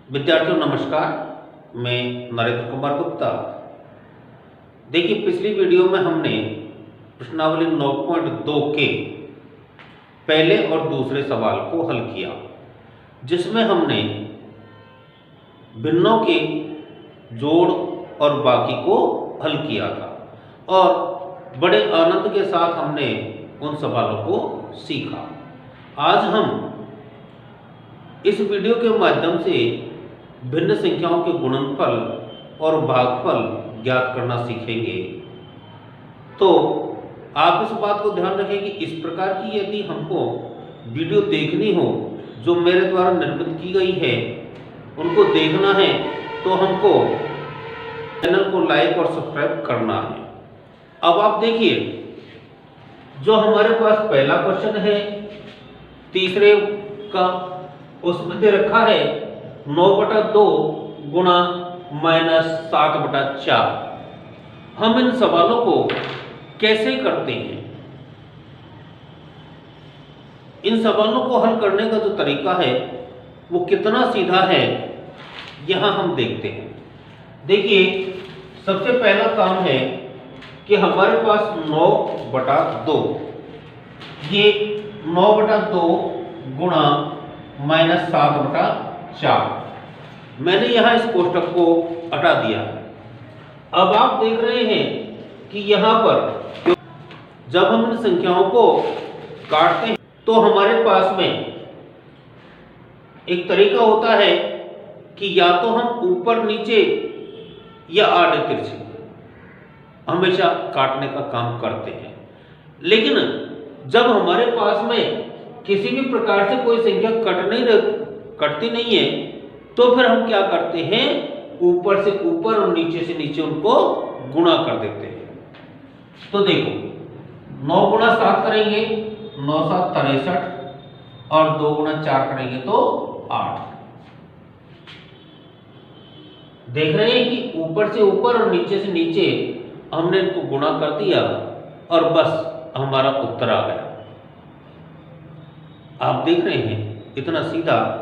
विद्यार्थियों नमस्कार। मैं नरेंद्र कुमार गुप्ता। देखिए, पिछली वीडियो में हमने प्रश्नावली 9.2 के पहले और दूसरे सवाल को हल किया, जिसमें हमने भिन्नों के जोड़ और बाकी को हल किया था और बड़े आनंद के साथ हमने उन सवालों को सीखा। आज हम इस वीडियो के माध्यम से भिन्न संख्याओं के गुणनफल और भागफल ज्ञात करना सीखेंगे। तो आप इस बात को ध्यान रखें कि इस प्रकार की यदि हमको वीडियो देखनी हो जो मेरे द्वारा निर्मित की गई है, उनको देखना है तो हमको चैनल को लाइक और सब्सक्राइब करना है। अब आप देखिए, जो हमारे पास पहला क्वेश्चन है तीसरे का, उसमें दे रखा है 9/2 गुणा -7/4। हम इन सवालों को कैसे करते हैं? इन सवालों को हल करने का जो तरीका है वो कितना सीधा है, यहां हम देखते हैं। देखिए, सबसे पहला काम है कि हमारे पास 9/2, ये 9/2 गुणा -7/4। मैंने यहां इस कोष्ठक को हटा दिया। अब आप देख रहे हैं कि यहां पर जब हम इन संख्याओं को काटते हैं तो हमारे पास में एक तरीका होता है कि या तो हम ऊपर नीचे या आड़े तिरछे हमेशा काटने का काम करते हैं। लेकिन जब हमारे पास में किसी भी प्रकार से कोई संख्या कटती नहीं है, तो फिर हम क्या करते हैं, ऊपर से ऊपर और नीचे से नीचे उनको गुणा कर देते हैं। तो देखो, 9 गुणा 7 करेंगे 9 7 63 और 2 गुणा 4 करेंगे तो 8। देख रहे हैं कि ऊपर से ऊपर और नीचे से नीचे हमने इनको गुणा कर दिया और बस हमारा उत्तर आ गया। आप देख रहे हैं, इतना सीधा।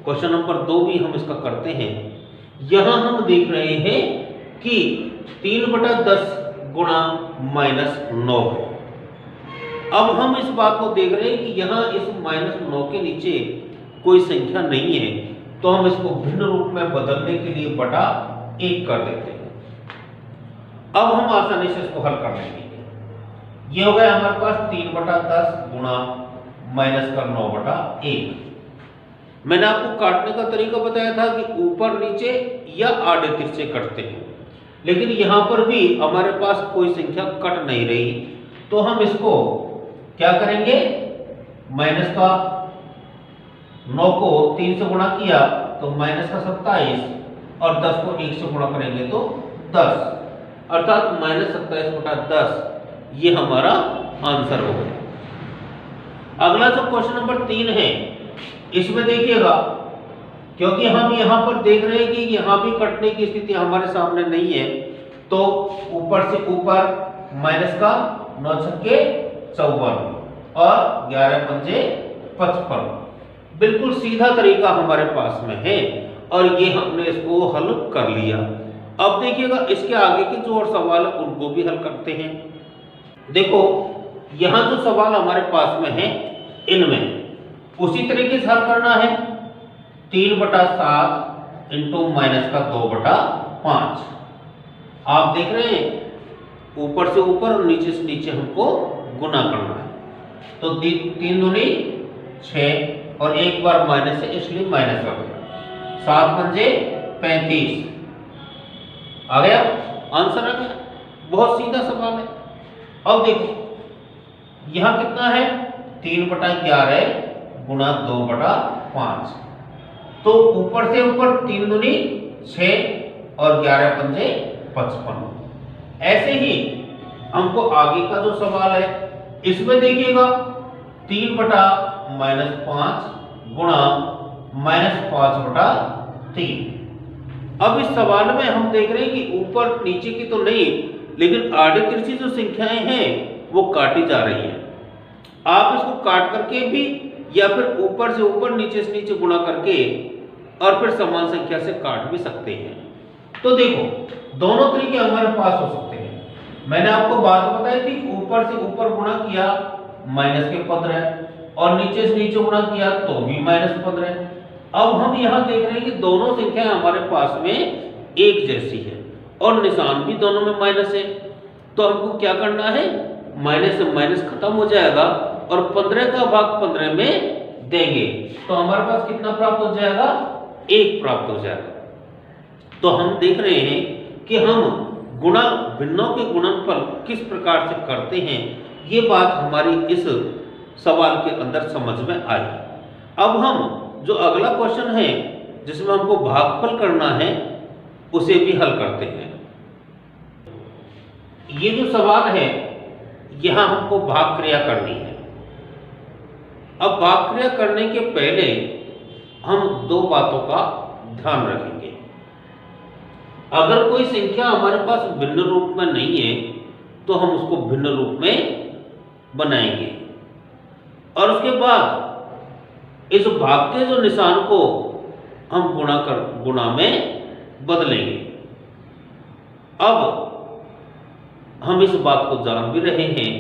क्वेश्चन नंबर 2 भी हम इसका करते हैं। यहां हम देख रहे हैं कि 3/10 गुणा -9 है। अब हम इस बात को देख रहे हैं कि यहां इस -9 के नीचे कोई संख्या नहीं है, तो हम इसको भिन्न रूप में बदलने के लिए बटा 1 कर देते हैं। अब हम आसानी से इसको हल कर लेंगे। ये हो गया हमारे पास 3/10 गुणा -9/1। मैंने आपको काटने का तरीका बताया था कि ऊपर नीचे या आड़े तिरछे कटते हैं, लेकिन यहां पर भी हमारे पास कोई संख्या कट नहीं रही, तो हम इसको क्या करेंगे, माइनस का 9 को 3 से गुणा किया तो माइनस का 27 और 10 को 1 से गुणा करेंगे तो 10, अर्थात -27/10 ये हमारा आंसर हो गया। अगला जो क्वेश्चन नंबर 3 है, इसमें देखिएगा, क्योंकि हम यहां पर देख रहे हैं कि यहां भी कटने की स्थिति हमारे सामने नहीं है, तो ऊपर से ऊपर माइनस का 9 छक्के 54 और 11 पंजे 55। बिल्कुल सीधा तरीका हमारे पास में है और ये हमने इसको हल कर लिया। अब देखिएगा, इसके आगे के जो और सवाल है उनको भी हल करते हैं। देखो, यहां जो सवाल हमारे पास में है, इनमें उसी तरीके से हल करना है। 3/7 इंटू -2/5। आप देख रहे हैं, ऊपर से ऊपर और नीचे से नीचे हमको गुना करना है। तो 3 दूनी 6 और एक बार माइनस है इसलिए माइनस हो गया। 7 पंजे 35 आ गया, आंसर आ गया। बहुत सीधा सवाल है। अब देखो, यहां कितना है, 3/11 गुणा 2/5। तो ऊपर से ऊपर 3 दूनी 6 और 11 पंजे 55। ऐसे ही हमको आगे का जो सवाल है, इसमें देखिएगा 3/-5 गुणा -5/3। अब इस सवाल में हम देख रहे हैं कि ऊपर नीचे की तो नहीं, लेकिन आड़े तिरछी जो संख्याएं हैं वो काटी जा रही हैं। आप इसको काट करके भी या फिर ऊपर से ऊपर नीचे से नीचे गुणा करके और फिर समान संख्या से काट भी सकते हैं। तो देखो दोनों तरीके हमारे पास हो सकते हैं। मैंने आपको बात बताई थी, ऊपर से ऊपर गुणा किया माइनस के 15 और नीचे से नीचे गुणा किया तो भी -15। अब हम यहाँ देख रहे हैं कि दोनों संख्याएं हमारे पास में एक जैसी है और निशान भी दोनों में माइनस है। तो हमको क्या करना है, माइनस से माइनस खत्म हो जाएगा और 15 का भाग 15 में देंगे तो हमारे पास कितना प्राप्त हो जाएगा, 1 प्राप्त हो जाएगा। तो हम देख रहे हैं कि हम गुणा भिन्नों के गुणनफल किस प्रकार से करते हैं, ये बात हमारी इस सवाल के अंदर समझ में आई। अब हम जो अगला क्वेश्चन है जिसमें हमको भागफल करना है उसे भी हल करते हैं। ये जो सवाल है यहां हमको भाग क्रिया करनी है। अब भाग क्रिया करने के पहले हम 2 बातों का ध्यान रखेंगे। अगर कोई संख्या हमारे पास भिन्न रूप में नहीं है तो हम उसको भिन्न रूप में बनाएंगे और उसके बाद इस भाग के जो निशान को हम गुणा में बदलेंगे। अब हम इस बात को जान भी रहे हैं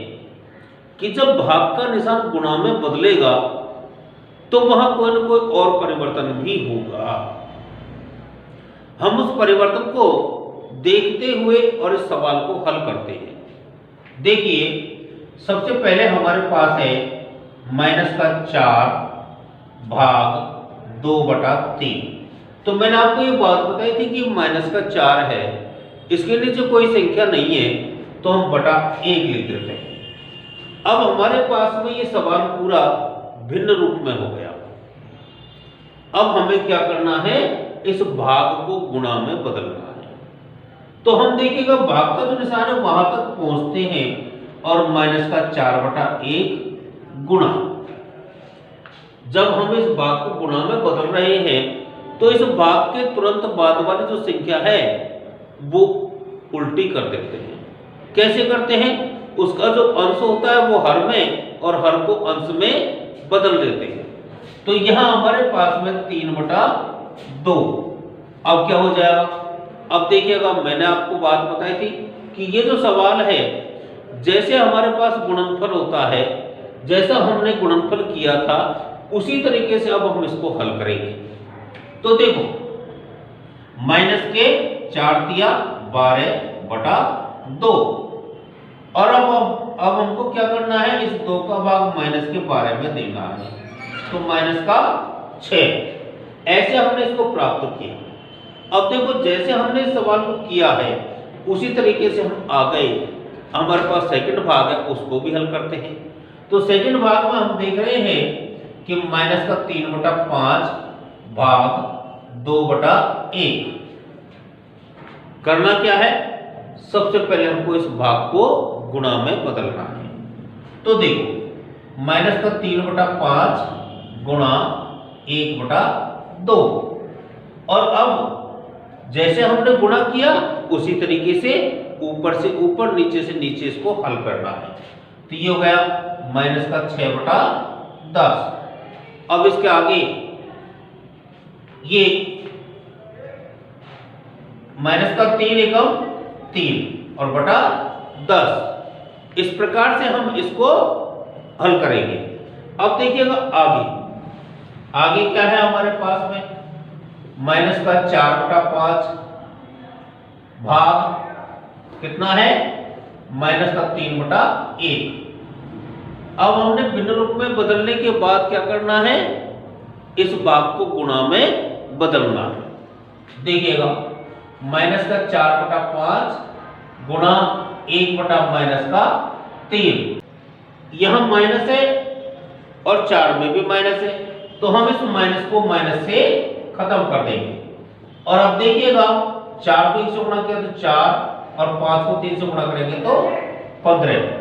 कि जब भाग का निशान गुणा में बदलेगा तो वहां कोई ना कोई और परिवर्तन भी होगा। हम उस परिवर्तन को देखते हुए और इस सवाल को हल करते हैं। देखिए सबसे पहले हमारे पास है -4 भाग 2/3। तो मैंने आपको ये बात बताई थी कि -4 है, इसके नीचे कोई संख्या नहीं है तो हम बटा 1 लिख देते हैं। अब हमारे पास में ये सवाल पूरा भिन्न रूप में हो गया। अब हमें क्या करना है, इस भाग को गुणा में बदलना है। तो हम देखिएगा भाग का जो निशान है वहां तक पहुंचते हैं और -4/1 गुणा, जब हम इस भाग को गुणा में बदल रहे हैं तो इस भाग के तुरंत बाद वाली जो संख्या है वो उल्टी कर देते हैं। कैसे करते हैं, उसका जो अंश होता है वो हर में और हर को अंश में बदल देते हैं। तो यहां हमारे पास में 3/2। अब क्या हो जाएगा, अब देखिएगा मैंने आपको बात बताई थी कि ये जो सवाल है जैसे हमारे पास गुणनफल होता है, जैसा हमने गुणनफल किया था उसी तरीके से अब हम इसको हल करेंगे। तो देखो -4×12 और अब हमको क्या करना है, इस 2 का भाग माइनस के 12 में देना है तो -6। ऐसे हमने इसको प्राप्त किया। अब देखो जैसे हमने इस सवाल को किया है उसी तरीके से हम आ गए। हमारे पास सेकंड भाग है उसको भी हल करते हैं। तो सेकंड भाग में हम देख रहे हैं कि -3/5 भाग 2/1। करना क्या है, सबसे पहले हमको इस भाग को गुणा में बदलना है। तो देखो -3/5 गुणा 1/2 और अब जैसे हमने गुणा किया उसी तरीके से ऊपर से ऊपर नीचे से नीचे इसको हल करना है। तो ये हो गया -6/10। अब इसके आगे ये -3 और बटा 10, इस प्रकार से हम इसको हल करेंगे। अब देखिएगा आगे क्या है हमारे पास में, -4/5 भाग कितना है, -3/1। अब हमने भिन्न रूप में बदलने के बाद क्या करना है, इस भाग को गुणा में बदलना है। देखिएगा -4/5 गुणा 1/-3, यहां माइनस है और 4 में भी माइनस है तो हम इस माइनस को माइनस से खत्म कर देंगे। और अब देखिएगा 4 को 1 से गुणा किया तो 4 और 5 को 3 से गुणा करेंगे तो 15।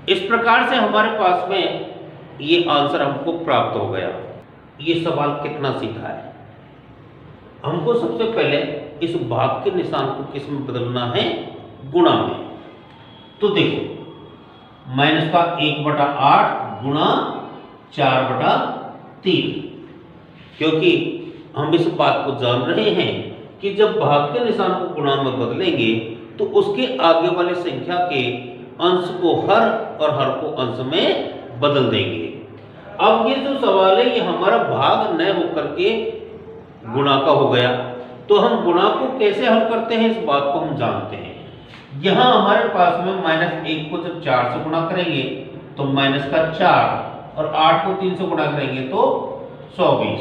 इस प्रकार से हमारे पास में ये आंसर हमको प्राप्त हो गया। ये सवाल कितना सीधा है। हमको सबसे पहले इस भाग के निशान को किस में बदलना है, गुणा में। तो देखो -1/8 गुणा 4/3, क्योंकि हम इस बात को जान रहे हैं कि जब भाग के निशान को गुणा में बदलेंगे तो उसके आगे वाली संख्या के अंश को हर और हर को अंश में बदल देंगे। अब ये जो सवाल है ये हमारा भाग न होकर के गुणा का हो गया, तो हम गुणा को कैसे हल करते हैं इस बात को हम जानते हैं। यहां हमारे पास में -1 को जब 4 से गुणा करेंगे तो माइनस का 4 और 8 को 3 से गुणा करेंगे तो 24।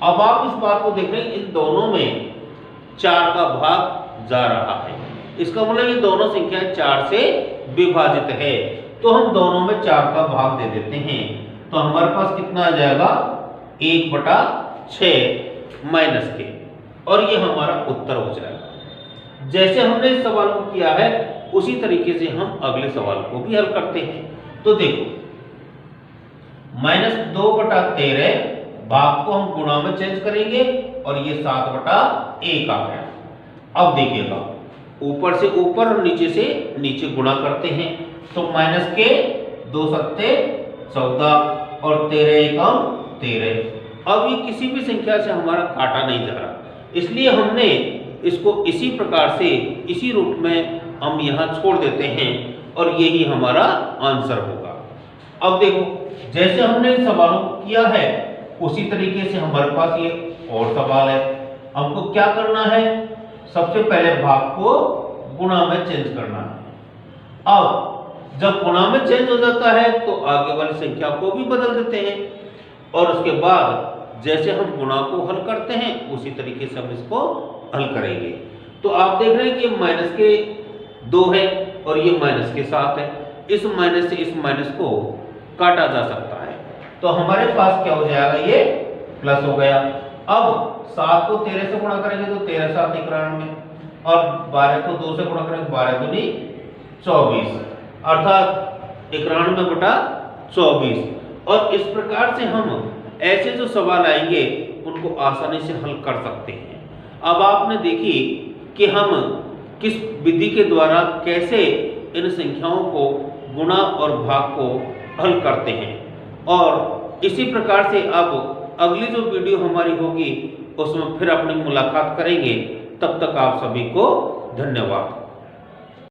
अब आप इस बात को देख रहे हैं इन दोनों में 4 का भाग जा रहा है, इसका मतलब ये दोनों संख्याएं 4 से विभाजित है, तो हम दोनों में 4 का भाग दे देते हैं। तो हमारे पास कितना आ जाएगा 1/6 माइनस के, और ये हमारा उत्तर हो जाएगा। जैसे हमने इस सवाल को किया है उसी तरीके से हम अगले सवाल को भी हल करते हैं। तो देखो -2/13 भाग को हम गुणा में चेंज करेंगे और ये 7/1 आ गया। अब देखिएगा ऊपर से ऊपर और नीचे से नीचे गुणा करते हैं तो माइनस के 2 सत्ते 14 और 13 एकम 13। अब ये किसी भी संख्या से हमारा काटा नहीं जा रहा, इसलिए हमने इसको इसी प्रकार से इसी रूप में हम यहाँ छोड़ देते हैं और यही हमारा आंसर होगा। अब देखो जैसे हमने इन सवालों को किया है उसी तरीके से हमारे पास ये और सवाल है। हमको क्या करना है, सबसे पहले भाग को गुणा में चेंज करना है। अब जब गुणा में चेंज हो जाता है तो आगे वाली संख्या को भी बदल देते हैं और उसके बाद जैसे हम गुणा को हल करते हैं उसी तरीके से हम इसको हल करेंगे। तो आप देख रहे हैं कि माइनस के 2 है और ये माइनस के 7 है, इस माइनस से इस माइनस को काटा जा सकता है, तो हमारे पास क्या हो जाएगा, ये प्लस हो गया। अब 7 को 13 से गुणा करेंगे तो 13 7 91 और 12 को 2 से गुणा करेंगे 12 दूनी 24 अर्थात 91/24। और इस प्रकार से हम ऐसे जो सवाल आएंगे उनको आसानी से हल कर सकते हैं। अब आपने देखी कि हम किस विधि के द्वारा कैसे इन संख्याओं को गुणा और भाग को हल करते हैं, और इसी प्रकार से अब अगली जो वीडियो हमारी होगी उसमें फिर अपनी मुलाकात करेंगे। तब तक आप सभी को धन्यवाद।